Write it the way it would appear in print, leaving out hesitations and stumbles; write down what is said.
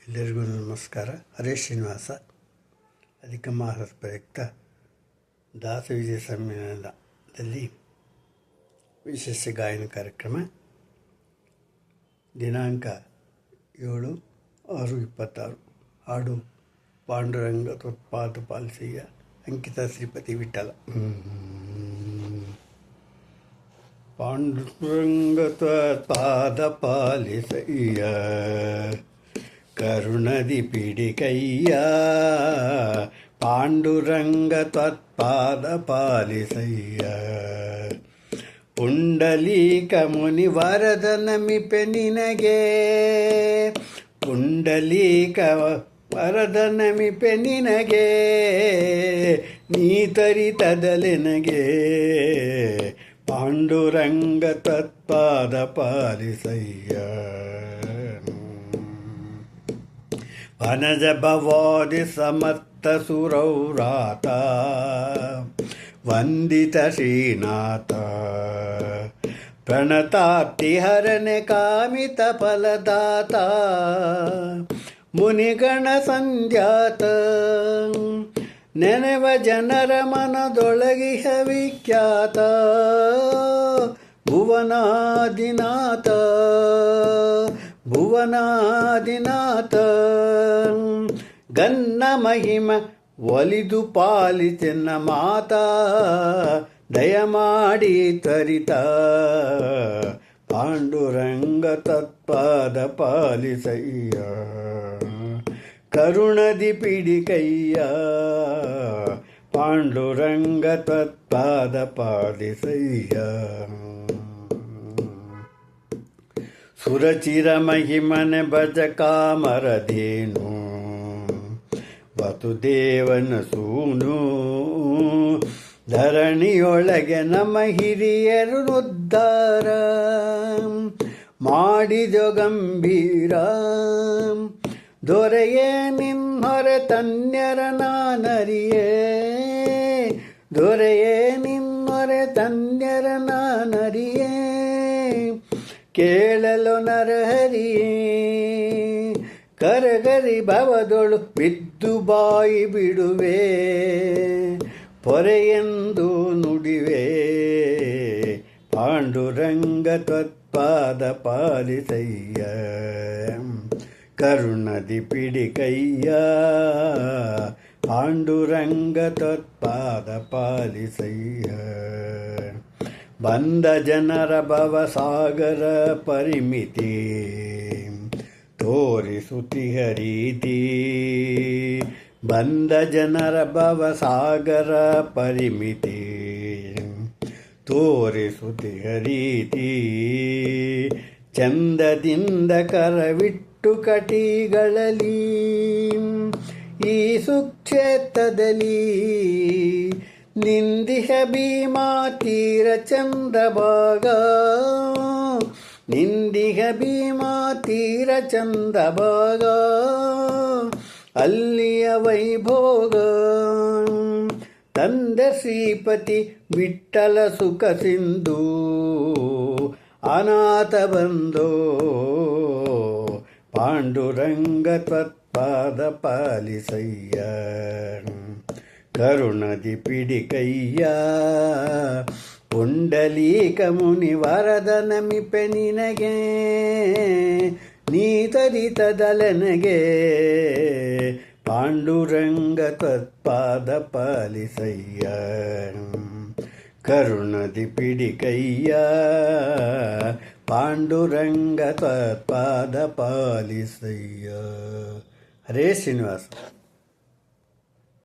ಎಲ್ಲರಿಗೂ ನಮಸ್ಕಾರ. ಹರೇ ಶ್ರೀನಿವಾಸ. ಅಧಿಕ ಮಾಸದ ಪ್ರಯುಕ್ತ ದಾಸವಿಜಯ ಸಮ್ಮೇಳನದಲ್ಲಿ ವಿಶೇಷ ಗಾಯನ ಕಾರ್ಯಕ್ರಮ ದಿನಾಂಕ 7/6/26. ಹಾಡು ಪಾಂಡುರಂಗ ತ್ವತ್ಪಾದ ಪಾಲಿಸಯ್ಯ. ಅಂಕಿತ ಶ್ರೀಪತಿ ವಿಠಲ. ಪಾಂಡುರಂಗ ತ್ವತ್ಪಾದ ಪಾಲಿಸಯ್ಯ, ಕರುಣದಿ ಪಿಡಿಕಯ್ಯ. ಪಾಂಡುರಂಗ ತ್ವತ್ಪಾದ ಪಾಲಿಸಯ್ಯ, ಪುಂಡಲೀಕ ಮುನಿ ವರದ ನಮಿಪೆ ನಿನಗೆ. ಪುಂಡಲೀಕ ವರದ ನಮಿಪೆ ನಿನಗೆ, ನೀ ತರಿತದಲೆನಗೆ. ಪಾಂಡುರಂಗ ತ್ವತ್ಪಾದ ಪಾಲಿಸಯ್ಯ, ವನಜ ಭವಾದಿ ಸಮರ್ಥ ಸುರೌರಾತ. ವಂದಿತ ಶ್ರೀನಾಥ ಪ್ರಣತಾರ್ತಿ ಹರನೆ ಕಾಮಿತ ಫಲದಾತ. ಮುನಿಗಣ ಸಂಧ್ಯಾತ ನೆನೆವ ಜನರ ಮನದೊಳಗಿಹ ವಿಖ್ಯಾತ. ಭುವನಾದಿನಾಥ ಭುವನಾದಿನಾಥ, ಗನ್ನ ಮಹಿಮ ಒಲಿದು ಪಾಲಿಸೆನ್ನ ಮಾತಾ. ದಯಮಾಡಿ ತ್ವರಿತ ಪಾಂಡುರಂಗ ತತ್ಪಾದ ಪಾಲಿಸಯ್ಯ, ಕರುಣದಿ ಪಿಡಿಕಯ್ಯ. ಪಾಂಡುರಂಗ ತತ್ಪಾದ ಪಾಲಿಸಯ್ಯ, ಸುರಚಿರ ಮಹಿಮನೆ ಭಜ ಕಾಮರಧೇನು. ವಸುದೇವನ ಸೂನು ಧರಣಿಯೊಳಗೆ ನಮ್ಮ ಹಿರಿಯರು ಉದ್ಧಾರ. ಮಾಡಿದ ಗಂಭೀರ ದೊರೆಯೇ ನಿನ್ನೊರೆ ತನ್ಯರ ನಾನರಿಯೇ. ದೊರೆಯೇ ನಿನ್ನೊರೆ ತನ್ಯರ ನಾನರಿಯೇ. ಕೇಳಲು ನರಹರಿಯೇ ಕರಗರಿ ಭವದೊಳು ಬಿದ್ದು ಬಾಯಿ ಬಿಡುವೆ. ಪೊರೆಯೆಂದು ನುಡಿವೆ. ಪಾಂಡುರಂಗ ತ್ವತ್ಪಾದ ಪಾಲಿಸಯ್ಯ, ಕರುಣದಿ ಪಿಡಿಕಯ್ಯ. ಪಾಂಡುರಂಗ ತ್ವತ್ಪಾದ ಪಾಲಿಸಯ್ಯ, ಬಂದ ಜನರ ಭವಸಾಗರ ಪರಿಮಿತಿ. ತೋರಿಸುತ್ತಿಹ ರೀತಿ. ಬಂದ ಜನರ ಭವಸಾಗರ ಪರಿಮಿತಿ. ತೋರಿಸುತ್ತಿಹ ರೀತಿ. ಚಂದದಿಂದ ಕರವಿಟ್ಟು ಕಟಿಗಳಲ್ಲಿ ಈ ಸುಕ್ಷೇತ್ರದಲ್ಲಿ. ನಿಂದಿಹ ಭೀಮಾ ತೀರ ಚಂದ್ರಭಾಗ. ನಿಂದಿಹ ಭೀಮಾ ತೀರ ಚಂದ್ರಭಾಗ. ಅಲ್ಲಿಯ ವೈಭೋಗ ತಂದೆ ಶ್ರೀಪತಿ ವಿಠಲ ಸುಖ ಸಿಂಧು. ಅನಾಥ ಬಂಧೋ ಪಾಂಡುರಂಗ ತ್ವತ್ಪಾದ ಪಾಲಿಸಯ್ಯ, ಕರುಣದಿ ಪಿಡಿಕಯ್ಯ. ಪುಂಡಲೀಕ ಮುನಿ ವರದ ನಮಿಪೆ ನಿನಗೆ, ನೀ ತರಿತದಲೆನಗೆ. ಪಾಂಡುರಂಗ ತ್ವತ್ಪಾದ ಪಾಲಿಸಯ್ಯ, ಕರುಣದಿ ಪಿಡಿಕಯ್ಯ. ಪಾಂಡುರಂಗ ತ್ವತ್ಪಾದ ಪಾಲಿಸಯ್ಯ. ಹರೇ ಶ್ರೀನಿವಾಸ.